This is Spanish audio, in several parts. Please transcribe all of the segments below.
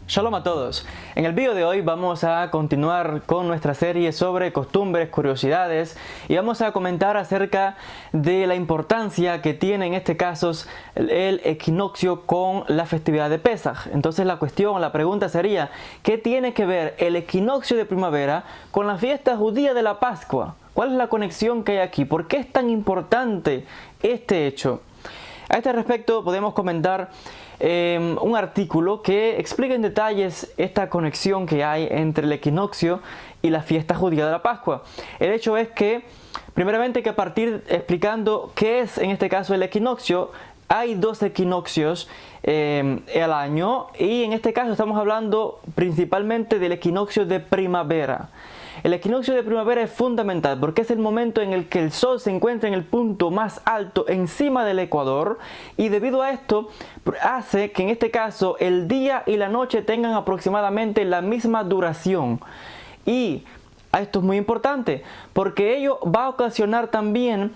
Shalom a todos. En el video de hoy vamos a continuar con nuestra serie sobre costumbres, curiosidades y vamos a comentar acerca de la importancia que tiene en este caso el equinoccio con la festividad de Pesaj. Entonces la pregunta sería, ¿qué tiene que ver el equinoccio de primavera con la fiesta judía de la Pascua? ¿Cuál es la conexión que hay aquí? ¿Por qué es tan importante este hecho? A este respecto podemos comentar un artículo que explica en detalles esta conexión que hay entre el equinoccio y la fiesta judía de la Pascua. El hecho es que, primeramente, hay que partir explicando qué es en este caso el equinoccio. Hay dos equinoccios al año y en este caso estamos hablando principalmente del equinoccio de primavera. El equinoccio de primavera es fundamental porque es el momento en el que el sol se encuentra en el punto más alto encima del ecuador y debido a esto hace que en este caso el día y la noche tengan aproximadamente la misma duración. Y esto es muy importante porque ello va a ocasionar también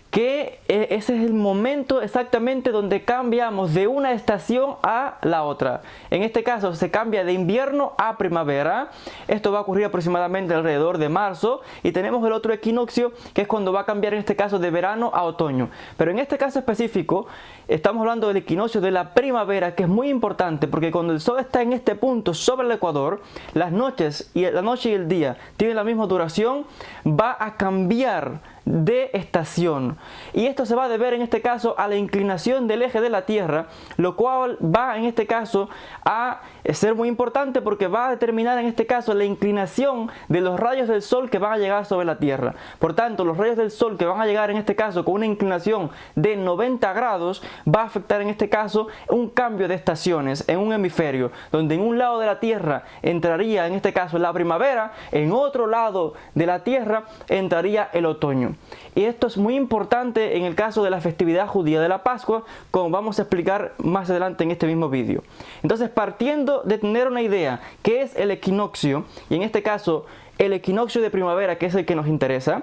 que ese es el momento exactamente donde cambiamos de una estación a la otra. En este caso se cambia de invierno a primavera. Esto va a ocurrir aproximadamente alrededor de marzo. Y tenemos el otro equinoccio que es cuando va a cambiar en este caso de verano a otoño. Pero en este caso específico estamos hablando del equinoccio de la primavera, que es muy importante porque cuando el sol está en este punto sobre el ecuador, la noche y el día tienen la misma duración, va a cambiar de estación y esto se va a deber en este caso a la inclinación del eje de la Tierra, lo cual va en este caso a ser muy importante porque va a determinar en este caso la inclinación de los rayos del sol que van a llegar sobre la Tierra. Por tanto, los rayos del sol que van a llegar en este caso con una inclinación de 90 grados va a afectar en este caso un cambio de estaciones en un hemisferio, donde en un lado de la Tierra entraría en este caso la primavera, en otro lado de la Tierra entraría el otoño. Y esto es muy importante en el caso de la festividad judía de la Pascua, como vamos a explicar más adelante en este mismo vídeo. Entonces, partiendo de tener una idea qué es el equinoccio, y en este caso el equinoccio de primavera, que es el que nos interesa,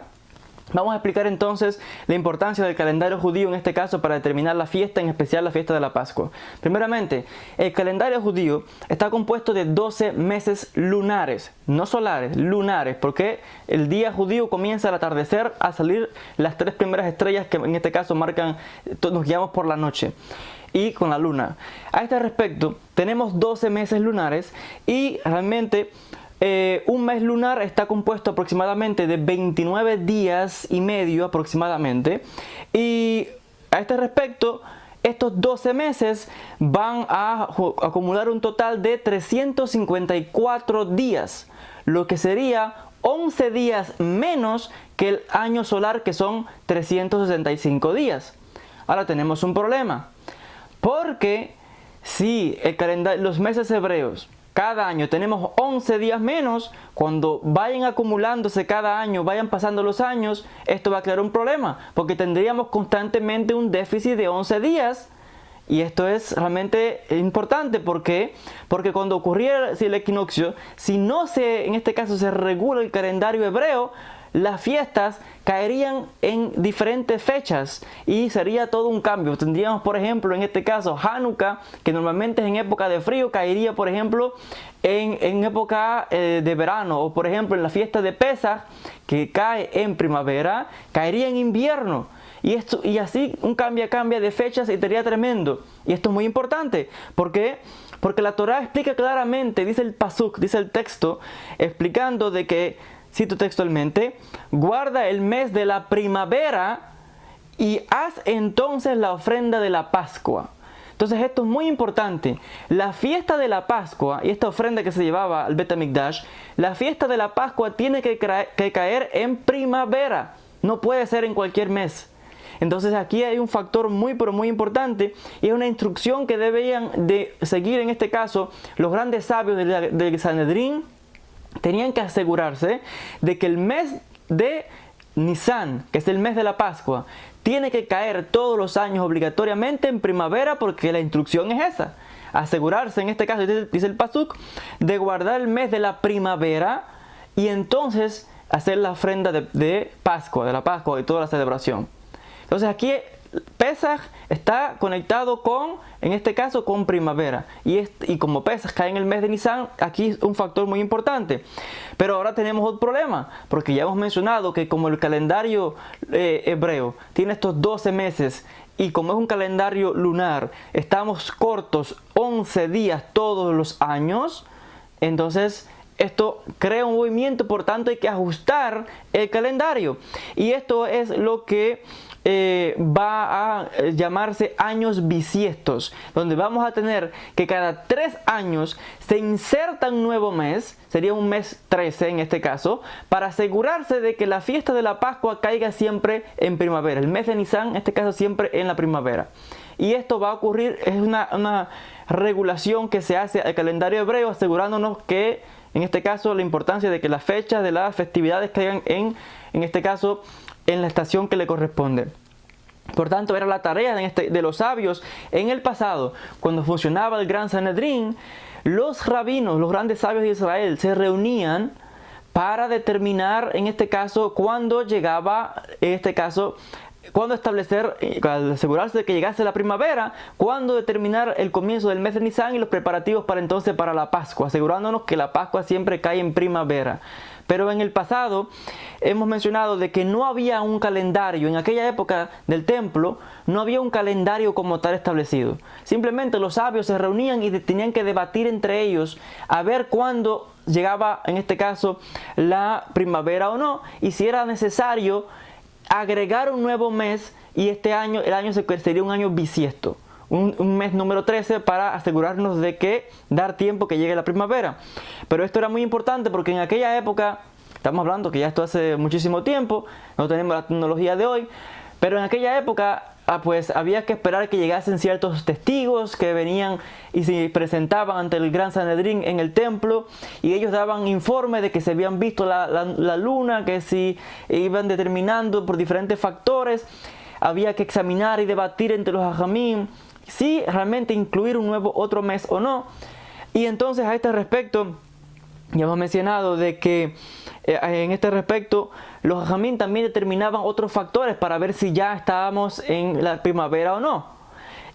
vamos a explicar entonces la importancia del calendario judío en este caso para determinar la fiesta, en especial la fiesta de la Pascua. Primeramente, el calendario judío está compuesto de 12 meses lunares, no solares, lunares, porque el día judío comienza al atardecer a salir las tres primeras estrellas que en este caso marcan, nos guiamos por la noche y con la luna. A este respecto, tenemos 12 meses lunares y realmente un mes lunar está compuesto aproximadamente de 29 días y medio aproximadamente, y a este respecto estos 12 meses van a acumular un total de 354 días, lo que sería 11 días menos que el año solar, que son 365 días. Ahora tenemos un problema, porque si los meses hebreos cada año tenemos 11 días menos, cuando vayan acumulándose cada año, vayan pasando los años, esto va a crear un problema, porque tendríamos constantemente un déficit de 11 días. Y esto es realmente importante, porque cuando ocurriera el equinoccio, si no en este caso se regula el calendario hebreo, las fiestas caerían en diferentes fechas y sería todo un cambio. Tendríamos, por ejemplo, en este caso Hanukkah, que normalmente es en época de frío, caería, por ejemplo, en época de verano. O, por ejemplo, en la fiesta de Pesaj, que cae en primavera, caería en invierno. Y así un cambia de fechas y sería tremendo. Y esto es muy importante. ¿Por qué? Porque la Torá explica claramente, dice el pasuk, dice el texto, explicando de que, cito textualmente, guarda el mes de la primavera y haz entonces la ofrenda de la Pascua. Entonces esto es muy importante. La fiesta de la Pascua y esta ofrenda que se llevaba al Bet HaMikdash, la fiesta de la Pascua tiene que caer en primavera. No puede ser en cualquier mes. Entonces aquí hay un factor muy pero muy importante y es una instrucción que deberían de seguir en este caso los grandes sabios del Sanedrín. Tenían que asegurarse de que el mes de Nisan, que es el mes de la Pascua, tiene que caer todos los años obligatoriamente en primavera, porque la instrucción es esa. Asegurarse, en este caso, dice el pasuk, de guardar el mes de la primavera y entonces hacer la ofrenda de Pascua, de la Pascua y toda la celebración. Entonces aquí Pesaj está conectado con, en este caso, con primavera. Y como Pesaj cae en el mes de Nisan, aquí es un factor muy importante. Pero ahora tenemos otro problema, porque ya hemos mencionado que como el calendario hebreo tiene estos 12 meses, y como es un calendario lunar, estamos cortos 11 días todos los años, entonces esto crea un movimiento, por tanto hay que ajustar el calendario. Y esto es lo que va a llamarse años bisiestos, donde vamos a tener que cada 3 años se inserta un nuevo mes, sería un mes 13 en este caso, para asegurarse de que la fiesta de la Pascua caiga siempre en primavera, el mes de Nisan en este caso siempre en la primavera. Y esto va a ocurrir, es una regulación que se hace al calendario hebreo, asegurándonos que en este caso la importancia de que las fechas de las festividades caigan en este caso en la estación que le corresponde. Por tanto, era la tarea de los sabios en el pasado, cuando funcionaba el Gran Sanedrín. Los rabinos, los grandes sabios de Israel, se reunían para determinar, en este caso, cuándo llegaba, en este caso, cuándo establecer, al asegurarse de que llegase la primavera, cuándo determinar el comienzo del mes de Nisan y los preparativos para entonces para la Pascua, asegurándonos que la Pascua siempre cae en primavera. Pero en el pasado hemos mencionado de que no había un calendario, en aquella época del templo no había un calendario como tal establecido. Simplemente los sabios se reunían y tenían que debatir entre ellos a ver cuándo llegaba, en este caso, la primavera o no, y si era necesario agregar un nuevo mes, y este año, el año sería un año bisiesto. Un mes número 13 para asegurarnos de que dar tiempo que llegue la primavera. Pero esto era muy importante porque en aquella época, estamos hablando que ya esto hace muchísimo tiempo, no tenemos la tecnología de hoy, pero en aquella época pues había que esperar que llegasen ciertos testigos que venían y se presentaban ante el Gran Sanedrín en el templo, y ellos daban informe de que se habían visto la luna, que si iban determinando por diferentes factores. Había que examinar y debatir entre los hajamim si realmente incluir otro mes o no. Y entonces a este respecto, ya hemos mencionado de que en este respecto los hajamim también determinaban otros factores para ver si ya estábamos en la primavera o no.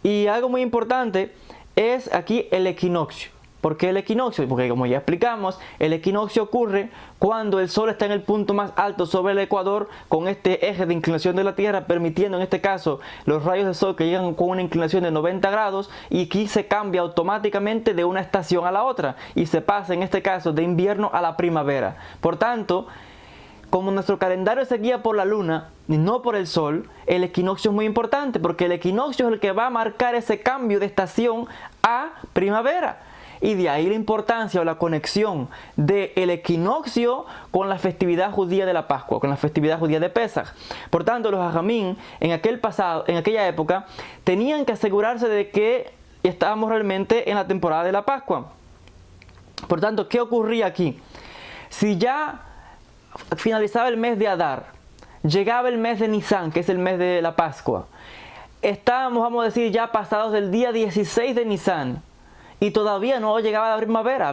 Y algo muy importante es aquí el equinoccio. ¿Por qué el equinoccio? Porque como ya explicamos, el equinoccio ocurre cuando el sol está en el punto más alto sobre el ecuador, con este eje de inclinación de la Tierra, permitiendo en este caso los rayos del sol que llegan con una inclinación de 90 grados, y aquí se cambia automáticamente de una estación a la otra y se pasa en este caso de invierno a la primavera. Por tanto, como nuestro calendario se guía por la luna y no por el sol, el equinoccio es muy importante, porque el equinoccio es el que va a marcar ese cambio de estación a primavera. Y de ahí la importancia o la conexión del equinoccio con la festividad judía de la Pascua, con la festividad judía de Pesaj. Por tanto, los hajamim en aquella época, tenían que asegurarse de que estábamos realmente en la temporada de la Pascua. Por tanto, ¿qué ocurría aquí? Si ya finalizaba el mes de Adar, llegaba el mes de Nisan, que es el mes de la Pascua, estábamos, vamos a decir, ya pasados del día 16 de Nisan, y todavía no llegaba la primavera,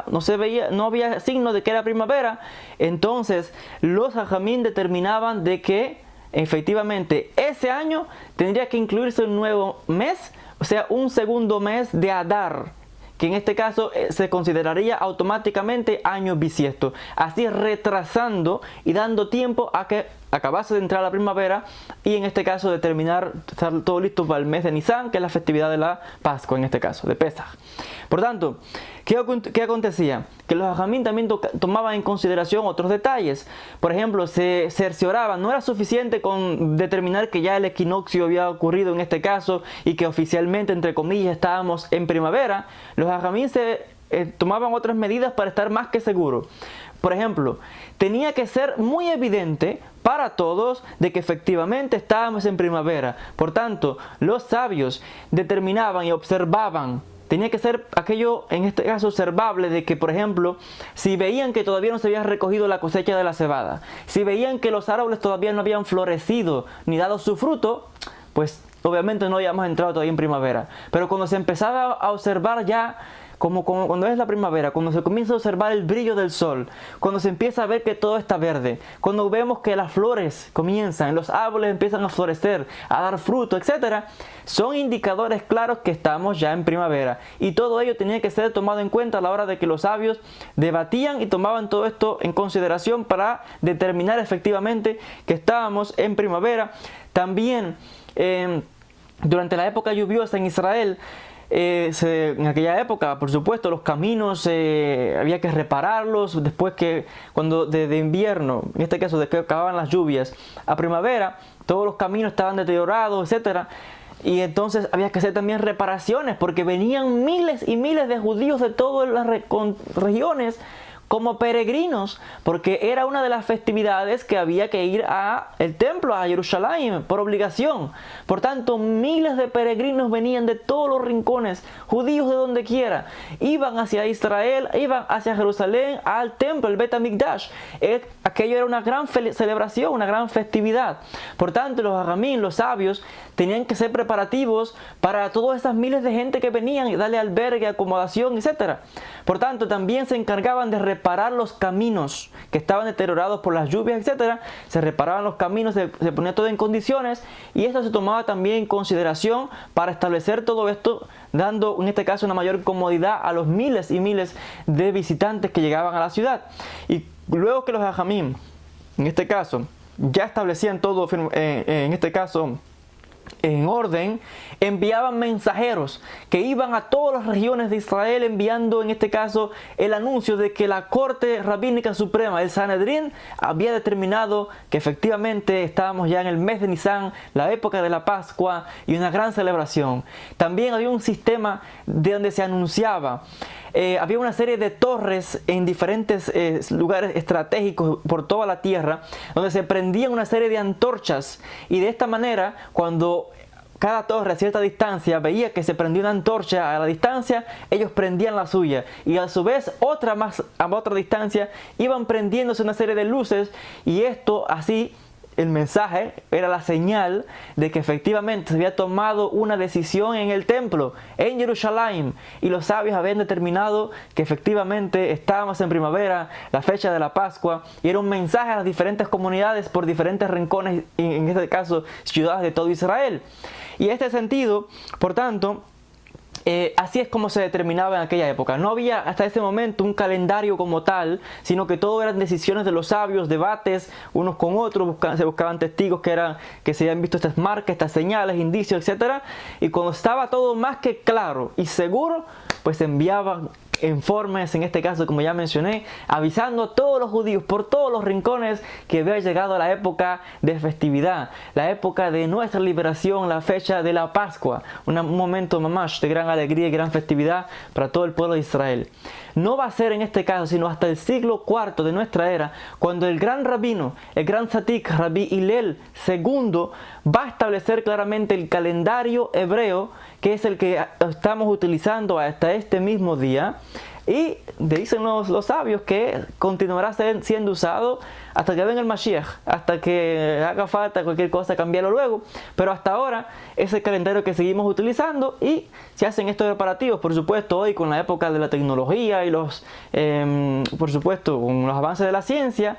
no había signo de que era primavera. Entonces los hajamim determinaban de que efectivamente ese año tendría que incluirse un nuevo mes, o sea, un segundo mes de Adar, que en este caso se consideraría automáticamente año bisiesto, así retrasando y dando tiempo a que acabase de entrar la primavera, y en este caso determinar, estar todo listo para el mes de Nisan, que es la festividad de la Pascua, en este caso, de Pesaj. Por tanto, ¿qué acontecía? Que los hajamim también tomaban en consideración otros detalles. Por ejemplo, se cercioraban, no era suficiente con determinar que ya el equinoccio había ocurrido en este caso y que oficialmente, entre comillas, estábamos en primavera. Los hajamim tomaban otras medidas para estar más que seguros. Por ejemplo, tenía que ser muy evidente para todos de que efectivamente estábamos en primavera. Por tanto, los sabios determinaban y observaban. Tenía que ser aquello, en este caso, observable, de que, por ejemplo, si veían que todavía no se había recogido la cosecha de la cebada, si veían que los árboles todavía no habían florecido ni dado su fruto, pues obviamente no habíamos entrado todavía en primavera. Pero cuando se empezaba a observar ya como cuando es la primavera, cuando se comienza a observar el brillo del sol, cuando se empieza a ver que todo está verde, cuando vemos que las flores comienzan, los árboles empiezan a florecer, a dar fruto, etc., son indicadores claros que estamos ya en primavera. Y todo ello tenía que ser tomado en cuenta a la hora de que los sabios debatían y tomaban todo esto en consideración para determinar efectivamente que estábamos en primavera. También durante la época lluviosa en Israel, en aquella época, por supuesto, los caminos había que repararlos. Después que cuando de invierno, en este caso de que acababan las lluvias, a primavera, todos los caminos estaban deteriorados, etcétera. Y entonces había que hacer también reparaciones, porque venían miles y miles de judíos de todas las regiones como peregrinos, porque era una de las festividades que había que ir al templo, a Jerusalén, por obligación. Por tanto, miles de peregrinos venían de todos los rincones, judíos de donde quiera, iban hacia Israel, iban hacia Jerusalén, al templo, el Bet HaMikdash. Aquello era una gran celebración, una gran festividad. Por tanto, los hajamim, los sabios, tenían que ser preparativos para todas esas miles de gente que venían y darle albergue, acomodación, etc. Por tanto, también se encargaban de reparar los caminos que estaban deteriorados por las lluvias, etc. Se reparaban los caminos, se ponía todo en condiciones, y esto se tomaba también en consideración para establecer todo esto, dando en este caso una mayor comodidad a los miles y miles de visitantes que llegaban a la ciudad. Y luego que los hajamim, en este caso, ya establecían todo, en este caso, en orden, enviaban mensajeros que iban a todas las regiones de Israel, enviando en este caso el anuncio de que la Corte Rabínica Suprema, el Sanedrín, había determinado que efectivamente estábamos ya en el mes de Nisan, la época de la Pascua, y una gran celebración. También había un sistema de donde se anunciaba. Había una serie de torres en diferentes lugares estratégicos por toda la tierra, donde se prendían una serie de antorchas, y de esta manera, cuando cada torre a cierta distancia veía que se prendía una antorcha a la distancia, ellos prendían la suya, y a su vez otra más a otra distancia iban prendiéndose una serie de luces, y esto así, el mensaje era la señal de que efectivamente se había tomado una decisión en el templo, en Jerusalén, y los sabios habían determinado que efectivamente estábamos en primavera, la fecha de la Pascua, y era un mensaje a las diferentes comunidades por diferentes rincones, en este caso ciudades de todo Israel. Y en este sentido, por tanto, así es como se determinaba en aquella época. No había hasta ese momento un calendario como tal, sino que todo eran decisiones de los sabios, debates unos con otros, se buscaban testigos que se habían visto estas marcas, estas señales, indicios, etc. Y cuando estaba todo más que claro y seguro, pues se enviaban informes, en este caso como ya mencioné, avisando a todos los judíos por todos los rincones que había llegado la época de festividad, la época de nuestra liberación, la fecha de la Pascua, un momento mamash de gran alegría y gran festividad para todo el pueblo de Israel. No va a ser en este caso sino hasta el siglo IV de nuestra era, cuando el gran rabino, el gran tzadik Rabbi Hillel II, va a establecer claramente el calendario hebreo, que es el que estamos utilizando hasta este mismo día, y dicen los sabios que continuará siendo usado hasta que venga el Mashiach, hasta que haga falta cualquier cosa cambiarlo luego, pero hasta ahora es el calendario que seguimos utilizando, y se hacen estos preparativos, por supuesto, hoy con la época de la tecnología y por supuesto con los avances de la ciencia.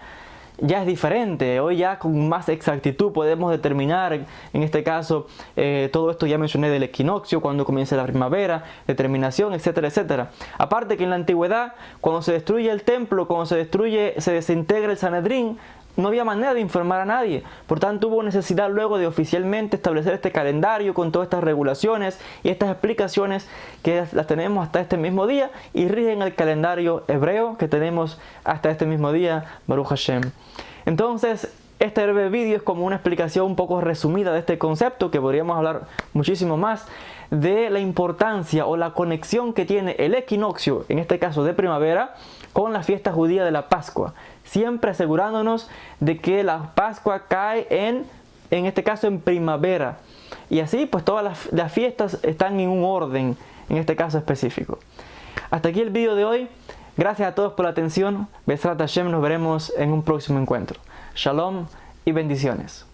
Ya es diferente, hoy ya con más exactitud podemos determinar, en este caso, todo esto ya mencioné del equinoccio, cuando comienza la primavera, determinación, etcétera, etcétera. Aparte que en la antigüedad, cuando se destruye el templo, cuando se desintegra el Sanedrín, no había manera de informar a nadie. Por tanto, hubo necesidad luego de oficialmente establecer este calendario con todas estas regulaciones y estas explicaciones que las tenemos hasta este mismo día y rigen el calendario hebreo que tenemos hasta este mismo día, Baruch Hashem. Entonces, este breve vídeo es como una explicación un poco resumida de este concepto, que podríamos hablar muchísimo más, de la importancia o la conexión que tiene el equinoccio, en este caso de primavera, con la fiesta judía de la Pascua, siempre asegurándonos de que la Pascua cae en este caso en primavera, y así pues todas las fiestas están en un orden, en este caso específico. Hasta aquí el vídeo de hoy. Gracias a todos por la atención. Besrat Hashem, nos veremos en un próximo encuentro. Shalom y bendiciones.